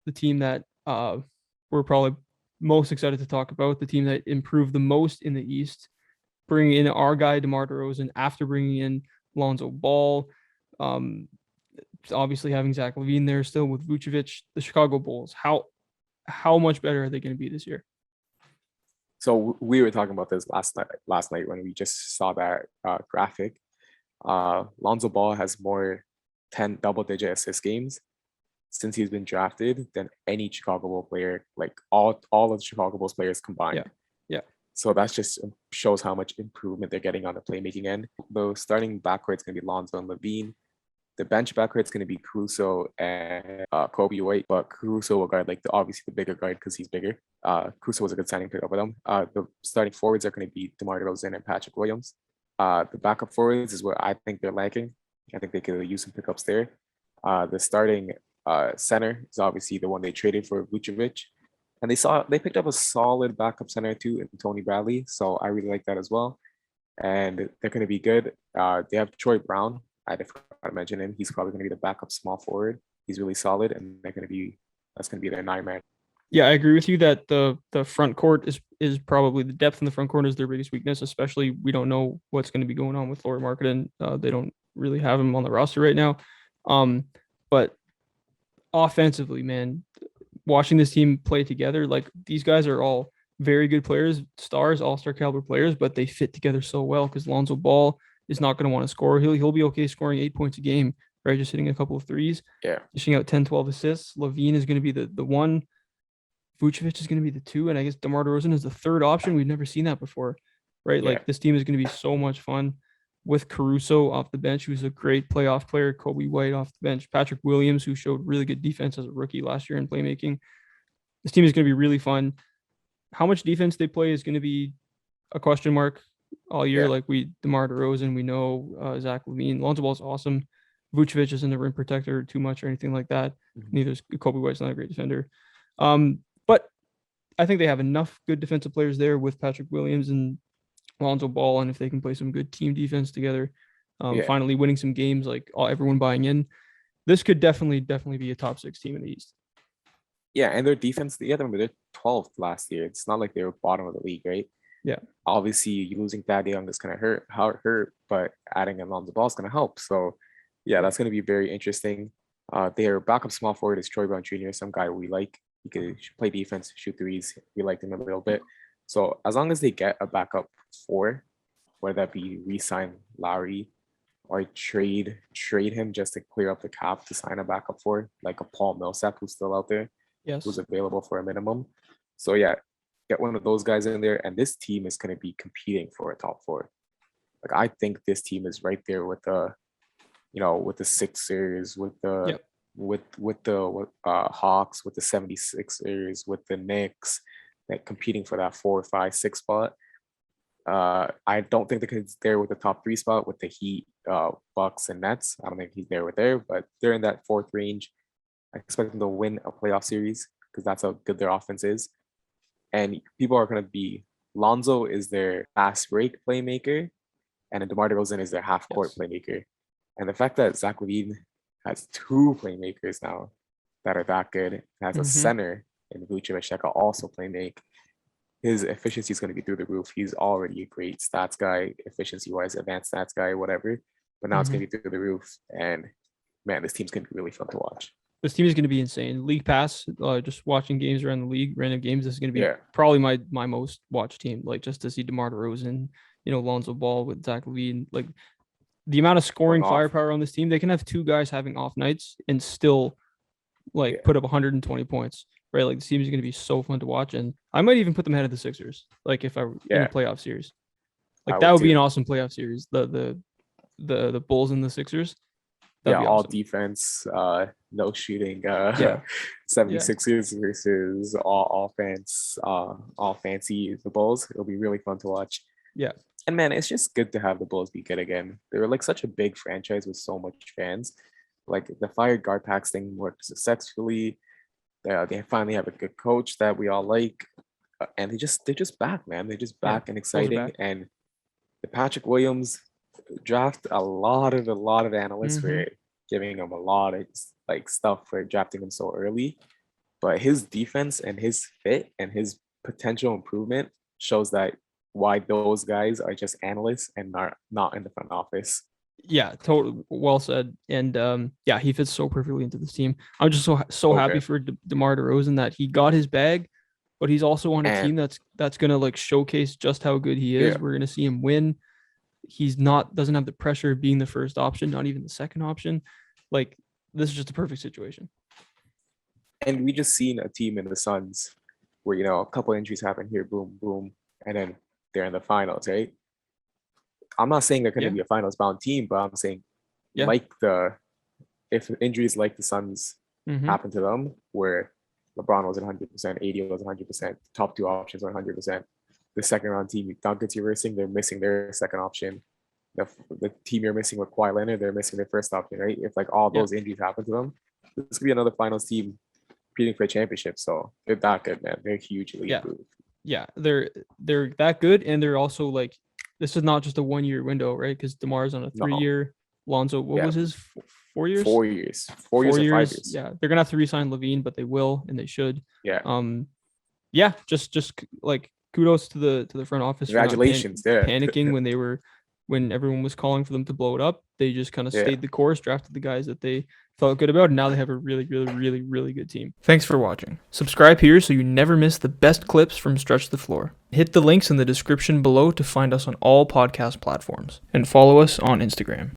the team that we're probably most excited to talk about, the team that improved the most in the East, bringing in our guy DeMar DeRozan after bringing in Lonzo Ball. Um, Obviously having Zach LaVine there still with Vucevic, the Chicago Bulls. How much better are they going to be this year? So we were talking about this last night when we just saw that graphic. Lonzo Ball has more 10 double-digit assist games since he's been drafted than any Chicago Bull player, like all of the Chicago Bulls players combined. Yeah. Yeah. So that's just shows how much improvement they're getting on the playmaking end. The starting backcourt is going to be Lonzo and LaVine. The bench backcourt is going to be Caruso and Kobe White, but Caruso will guard obviously the bigger guard because he's bigger. Caruso was a good signing pick up with them. The starting forwards are going to be DeMar DeRozan and Patrick Williams. The backup forwards is where I think they're lacking. I think they could use some pickups there. The starting center is obviously the one they traded for Vucevic, and they picked up a solid backup center too in Tony Bradley. So I really like that as well, and they're going to be good. They have Troy Brown. I forgot to mention him. He's probably going to be the backup small forward. He's really solid, and that's going to be their 9-man. Yeah, I agree with you that the front court is probably the depth in the front court is their biggest weakness. Especially we don't know what's going to be going on with Lauri Markkanen. They don't really have him on the roster right now. But offensively, man, watching this team play together, like these guys are all very good players, stars, all-star caliber players, but they fit together so well because Lonzo Ball is not going to want to score. He'll be okay scoring 8 points a game, right? Just hitting a couple of threes. Yeah. Dishing out 10, 12 assists. LaVine is going to be the one. Vucevic is going to be the 2. And I guess DeMar DeRozan is the 3rd option. We've never seen that before, right? Yeah. Like this team is going to be so much fun with Caruso off the bench, who's a great playoff player. Kobe White off the bench. Patrick Williams, who showed really good defense as a rookie last year in playmaking. This team is going to be really fun. How much defense they play is going to be a question mark all year. Yeah. Like DeMar DeRozan, we know Zach LaVine. Lonzo Ball is awesome. Vucevic isn't a rim protector too much or anything like that. Neither is Kobe White's not a great defender. But I think they have enough good defensive players there with Patrick Williams and Lonzo Ball, and if they can play some good team defense together, finally winning some games, like everyone buying in, this could definitely be a top 6 team in the East. Yeah, and their defense, they're 12th last year. It's not like they were bottom of the league, right? Yeah. Obviously, losing Thad Young is going to hurt, but adding Lonzo Ball is going to help. So, yeah, that's going to be very interesting. Their backup small forward is Troy Brown Jr., some guy we like. He could play defense, shoot threes. We liked him a little bit. So as long as they get a backup 4, whether that be re-sign Lowry or trade him just to clear up the cap to sign a backup 4, like a Paul Millsap who's still out there, who's available for a minimum. So yeah, get one of those guys in there, and this team is going to be competing for a top 4. Like I think this team is right there with the Sixers, with the Hawks, with the 76ers, with the Knicks, like competing for that 4, 5, 6 spot. I don't think he's there with the top 3 spot with the Heat, Bucks, and Nets. I don't think he's there with but they're in that 4th range. I expect them to win a playoff series because that's how good their offense is. And people are going to be Lonzo is their fast break playmaker, and DeMar DeRozan is their half court playmaker. And the fact that Zach LaVine has 2 playmakers now that are that good, has a center in Vucevic that can also play make, his efficiency is going to be through the roof. He's already a great stats guy, efficiency-wise, advanced stats guy, whatever. But now it's going to be through the roof. And, man, this team's going to be really fun to watch. This team is going to be insane. League Pass, just watching games around the league, random games, this is going to be probably my most watched team. Like, just to see DeMar DeRozan, Lonzo Ball with Zach LaVine. Like, the amount of scoring firepower on this team, they can have 2 guys having off nights and still, put up 120 points. Right, like the team is going to be so fun to watch, and I might even put them ahead of the Sixers. Like if I were in a playoff series, like that would be an awesome playoff series. The Bulls and the Sixers. That'd be all awesome. Defense, no shooting. 76ers versus all offense, all fancy. The Bulls. It'll be really fun to watch. Yeah, and man, it's just good to have the Bulls be good again. They were like such a big franchise with so much fans. Like the fired Garpax thing worked successfully. They finally have a good coach that we all like, and they're just back, man. They're just back and exciting. And the Patrick Williams draft, a lot of analysts were giving him a lot of stuff for drafting him so early. but his defense and his fit and his potential improvement shows that why those guys are just analysts and are not in the front office. Yeah, totally well said. And yeah, he fits so perfectly into this team. I'm just so happy for DeMar DeRozan that he got his bag, but he's also on a team that's gonna like showcase just how good he is. We're gonna see him win. He's doesn't have the pressure of being the first option, not even the second option. Like, this is just a perfect situation. And we just seen a team in the Suns where, you know, a couple injuries happen here, boom, boom, and then they're in the finals, right? I'm not saying they're going to be a finals bound team, but I'm saying if injuries like the Suns happen to them, where LeBron was 100%, AD was 100%, top two options were 100%. The second round team, Duncan's reversing, they're missing their second option. The team you're missing with Kawhi Leonard, they're missing their first option, right? If like all those injuries happen to them, this could be another finals team competing for a championship. So they're that good, man. They're hugely improved. Yeah, they're that good, and they're also like, this is not just a 1 year window, right? Because DeMar's on a 3 year. Lonzo, what was his 4 years? 4 years. 4 years. 5 years. Yeah, they're gonna have to re-sign Levine, but they will, and they should. Yeah. Yeah, just like kudos to the front office. Congratulations. Panicking when everyone was calling for them to blow it up. They just kind of stayed the course, drafted the guys that they felt good about, and now they have a really, really, really, really good team. Thanks for watching. Subscribe here so you never miss the best clips from Stretch the Floor. Hit the links in the description below to find us on all podcast platforms, and follow us on Instagram.